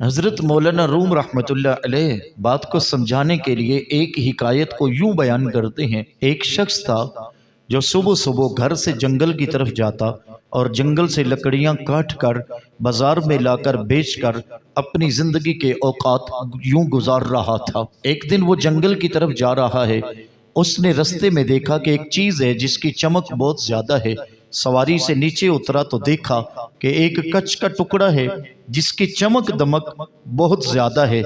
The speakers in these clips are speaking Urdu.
حضرت مولانا روم رحمتullah علیہ بات کو سمجھانے کے لیے ایک حکایت کو یوں بیان کرتے ہیں۔ ایک شخص تھا جو صبح صبح گھر سے جنگل کی طرف جاتا اور جنگل سے لکڑیاں کاٹ کر بازار میں لا کر بیچ کر اپنی زندگی کے اوقات یوں گزار رہا تھا۔ ایک دن وہ جنگل کی طرف جا رہا ہے، اس نے رستے میں دیکھا کہ ایک چیز ہے جس کی چمک بہت زیادہ ہے۔ سواری سے نیچے اترا تو دیکھا کہ ایک کچھ کا ٹکڑا ہے جس کی چمک دمک بہت زیادہ ہے۔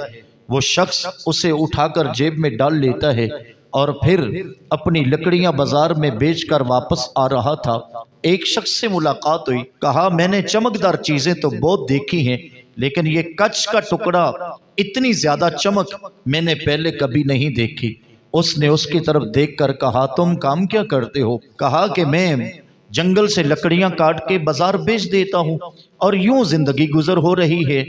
وہ شخص اسے اٹھا کر جیب میں ڈال لیتا ہے اور پھر اپنی لکڑیاں بازار میں بیچ کر واپس آ رہا تھا۔ ایک شخص سے ملاقات ہوئی، کہا میں نے چمکدار چیزیں تو بہت دیکھی ہیں لیکن یہ کچھ کا ٹکڑا اتنی زیادہ چمک میں نے پہلے کبھی نہیں دیکھی۔ اس نے اس کی طرف دیکھ کر کہا تم کام کیا کرتے ہو؟ کہا کہ میں جنگل سے لکڑیاں کاٹ کے بازار بیچ دیتا ہوں اور یوں زندگی گزر ہو رہی ہے۔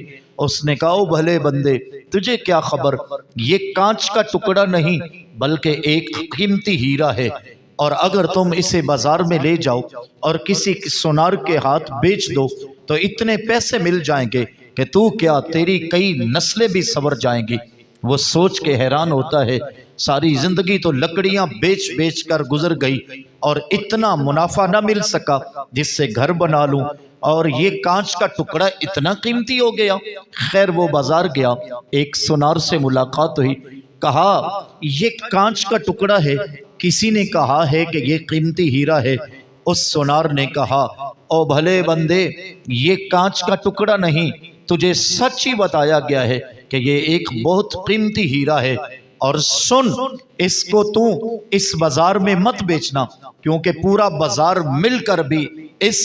اس نے کہا او بھلے بندے، تجھے کیا خبر، یہ کانچ کا ٹکڑا نہیں بلکہ ایک قیمتی ہیرا ہے، اور اگر تم اسے بازار میں لے جاؤ اور کسی سونار کے ہاتھ بیچ دو تو اتنے پیسے مل جائیں گے کہ تو کیا تیری کئی نسلیں بھی سنور جائیں گی۔ وہ سوچ کے حیران ہوتا ہے، ساری زندگی تو لکڑیاں بیچ بیچ کر گزر گئی اور اتنا منافع نہ مل سکا جس سے گھر بنا لوں، اور یہ کانچ کا ٹکڑا اتنا قیمتی ہو گیا۔ خیر وہ بازار گیا، ایک سونار سے ملاقات ہوئی، کہا یہ کانچ کا ٹکڑا ہے، کسی نے کہا ہے کہ یہ قیمتی ہیرا ہے۔ اس سونار نے کہا او بھلے بندے، یہ کانچ کا ٹکڑا نہیں، تجھے سچ ہی بتایا گیا ہے کہ یہ ایک بہت قیمتی ہیرا ہے، اور سن اس کو تو اس بازار میں مت بیچنا کیونکہ پورا بازار مل کر بھی اس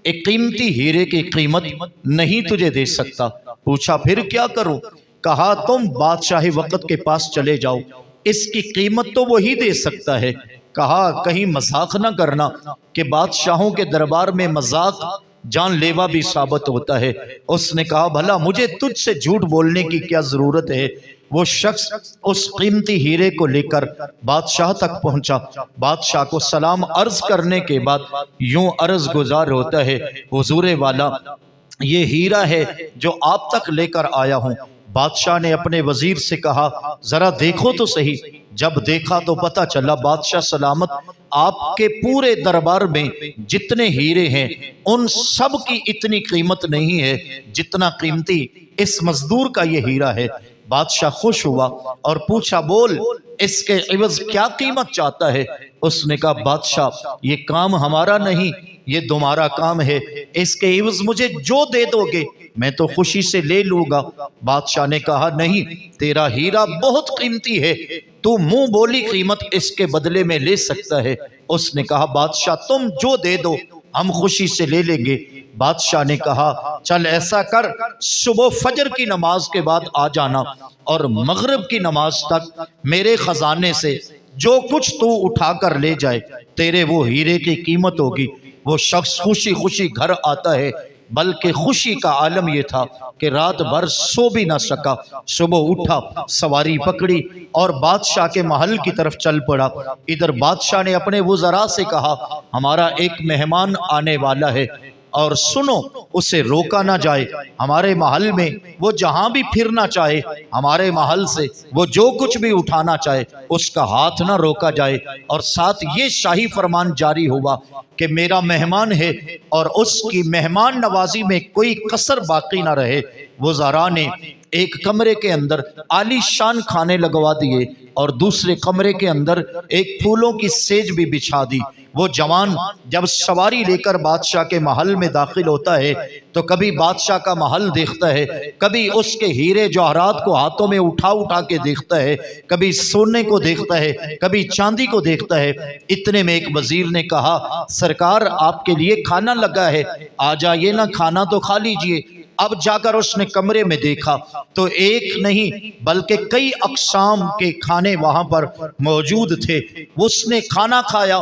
ایک قیمتی ہیرے کی قیمت نہیں تجھے دے سکتا۔ پوچھا پھر کیا کروں؟ کہا تم بادشاہ وقت کے پاس چلے جاؤ، اس کی قیمت تو وہی دے سکتا ہے۔ کہا کہیں مذاق نہ کرنا کہ بادشاہوں کے دربار میں مذاق جان لیوا بھی ثابت ہوتا ہے۔ اس نے کہا بھلا مجھے تجھ سے جھوٹ بولنے کی کیا ضرورت ہے؟ وہ شخص اس قیمتی ہیرے کو لے کر بادشاہ تک پہنچا۔ بادشاہ کو سلام عرض کرنے کے بعد یوں عرض گزار ہوتا ہے حضور والا، یہ ہیرا ہے جو آپ تک لے کر آیا ہوں۔ بادشاہ نے اپنے وزیر سے کہا ذرا دیکھو تو صحیح۔ جب دیکھا تو پتہ چلا بادشاہ سلامت آپ کے پورے دربار میں جتنے ہیرے ہیں ان سب کی اتنی قیمت نہیں ہے جتنا قیمتی اس مزدور کا یہ ہیرا ہے۔ بادشاہ خوش ہوا اور پوچھا بول اس کے عوض کیا قیمت چاہتا ہے؟ اس نے کہا بادشاہ یہ کام ہمارا نہیں، یہ تمہارا کام ہے، اس کے عوض مجھے جو دے دو گے میں تو خوشی سے لے لوں گا۔ بادشاہ نے کہا نہیں، تیرا ہیرا بہت قیمتی ہے، تو منہ بولی قیمت اس کے بدلے میں لے سکتا ہے۔ اس نے کہا بادشاہ تم جو دے دو ہم خوشی سے لے لیں گے۔ بادشاہ نے کہا چل ایسا کر، صبح فجر کی نماز کے بعد آ جانا اور مغرب کی نماز تک میرے خزانے سے جو کچھ تو اٹھا کر لے جائے تیرے وہ ہیرے کی قیمت ہوگی۔ وہ شخص خوشی خوشی گھر آتا ہے، بلکہ خوشی کا عالم یہ تھا کہ رات بھر سو بھی نہ سکا۔ صبح اٹھا، سواری پکڑی اور بادشاہ کے محل کی طرف چل پڑا۔ ادھر بادشاہ نے اپنے وزراء سے کہا ہمارا ایک مہمان آنے والا ہے اور سنو اسے روکا نہ جائے، ہمارے محل میں وہ جہاں بھی پھرنا چاہے، ہمارے محل سے وہ جو کچھ بھی اٹھانا چاہے اس کا ہاتھ نہ روکا جائے، اور ساتھ یہ شاہی فرمان جاری ہوا کہ میرا مہمان ہے اور اس کی مہمان نوازی میں کوئی کسر باقی نہ رہے۔ وزراء نے ایک کمرے کے اندر عالی شان کھانے لگوا دیے اور دوسرے کمرے کے اندر ایک پھولوں کی سیج بھی بچھا دی۔ وہ جوان جب سواری لے کر بادشاہ کے محل میں داخل ہوتا ہے تو کبھی بادشاہ کا محل دیکھتا ہے، کبھی اس کے ہیرے جواہرات کو ہاتھوں میں اٹھا اٹھا کے دیکھتا ہے، کبھی سونے کو دیکھتا ہے، کبھی چاندی کو دیکھتا ہے۔ اتنے میں ایک وزیر نے کہا سرکار آپ کے لیے کھانا لگا ہے، آ جائیے نا، کھانا تو کھا لیجئے۔ اب جا کر اس نے کمرے میں دیکھا تو ایک نہیں بلکہ کئی اقسام کے کھانے وہاں پر موجود تھے۔ اس نے کھانا کھایا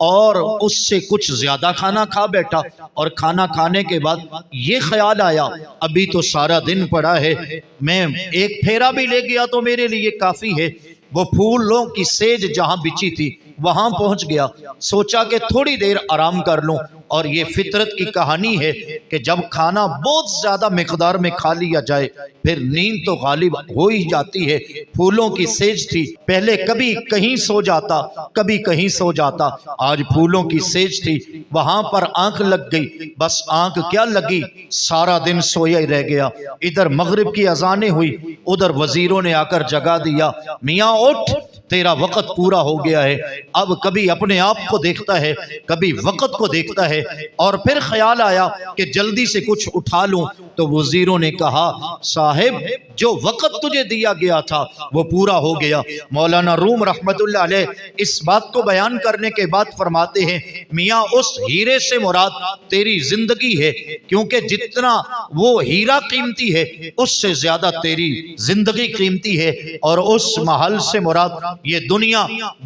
اور اس سے کچھ زیادہ کھانا کھا بیٹھا، اور کھانا کھانے کے بعد یہ خیال آیا ابھی تو سارا دن پڑا ہے، میں ایک پھیرا بھی لے گیا تو میرے لیے کافی ہے۔ وہ پھولوں کی سیج جہاں بچھی تھی وہاں پہنچ گیا، سوچا کہ تھوڑی دیر آرام کر لوں۔ اور یہ فطرت کی کہانی ہے کہ جب کھانا بہت زیادہ مقدار میں کھا لیا جائے پھر نیند تو غالب ہو ہی جاتی ہے۔ پھولوں کی سیج تھی، پہلے کبھی کہیں سو جاتا کبھی کہیں سو جاتا، آج پھولوں کی سیج تھی وہاں پر آنکھ لگ گئی، بس آنکھ کیا لگی، سارا دن سویا ہی رہ گیا۔ ادھر مغرب کی اذانیں ہوئی، ادھر وزیروں نے آ کر جگا دیا، میاں اٹھ تیرا وقت پورا ہو گیا ہے۔ اب کبھی اپنے آپ کو دیکھتا ہے، کبھی وقت کو دیکھتا ہے، اور پھر خیال آیا کہ جلدی سے کچھ اٹھا لوں، تو وزیروں نے کہا صاحب جو وقت تجھے دیا گیا تھا وہ پورا ہو گیا۔ مولانا روم رحمت اللہ علیہ اس بات کو بیان کرنے کے بعد فرماتے ہیں میاں اس ہیرے سے مراد تیری زندگی ہے، کیونکہ جتنا وہ ہیرا قیمتی ہے اس سے زیادہ تیری زندگی قیمتی ہے، اور اس محل سے مراد یہ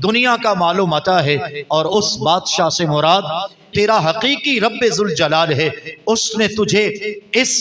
دنیا کا مال و متاع ہے، اور اس بادشاہ سے مراد تیرا حقیقی رب ذوالجلال ہے۔ اس نے تجھے اس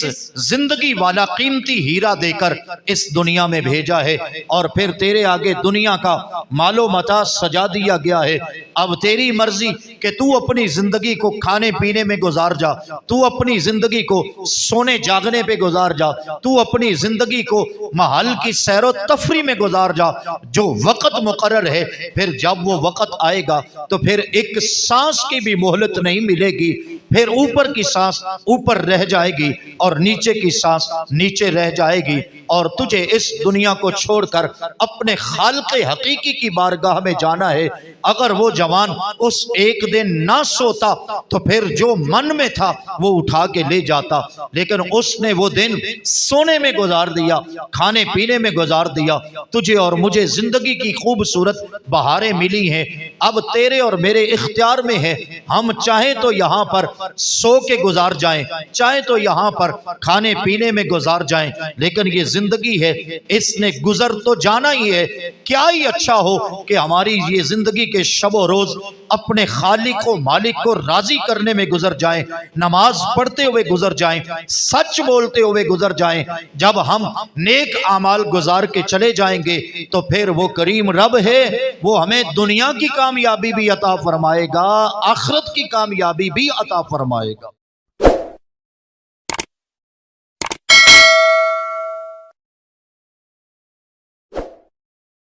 زندگی والا قیمتی ہیرا دے کر اس دنیا میں بھیجا ہے، اور پھر تیرے آگے دنیا کا مال و متاع سجا دیا گیا ہے۔ اب تیری مرضی کہ تو اپنی زندگی کو کھانے پینے میں گزار جا، تو اپنی زندگی کو سونے جاگنے پہ گزار جا، تو اپنی زندگی کو محل کی سیر و تفریح میں گزار جا۔ جو وقت مقرر ہے پھر جب وہ وقت آئے گا تو پھر ایک سانس کی بھی مہلت نہیں ملے گی، پھر اوپر کی سانس اوپر رہ جائے گی اور نیچے کی سانس نیچے رہ جائے گی، اور تجھے اس دنیا کو چھوڑ کر اپنے خالق حقیقی کی بارگاہ میں جانا ہے۔ اگر وہ جوان اس ایک دن نہ سوتا تو پھر جو من میں تھا وہ اٹھا کے لے جاتا، لیکن اس نے وہ دن سونے میں گزار دیا، کھانے پینے میں گزار دیا۔ تجھے اور مجھے زندگی کی خوبصورت بہاریں ملی ہیں، اب تیرے اور میرے اختیار میں ہے، ہم چاہیں تو یہاں پر سو کے گزار جائیں، چاہیں تو یہاں پر کھانے پینے میں گزار جائیں، لیکن یہ زندگی ہے، اس نے گزر تو جانا ہی ہے۔ کیا ہی اچھا ہو کہ ہماری یہ زندگی کے شب و روز اپنے خالق و مالک کو راضی کرنے میں گزر جائیں، نماز پڑھتے ہوئے گزر جائیں، سچ بولتے ہوئے گزر جائیں۔ جب ہم نیک اعمال گزار کے چلے جائیں گے تو پھر وہ کریم رب ہے، وہ ہمیں دنیا کی کامیابی بھی عطا فرمائے گا، آخرت کی کامیابی بھی عطا فرمائے گا۔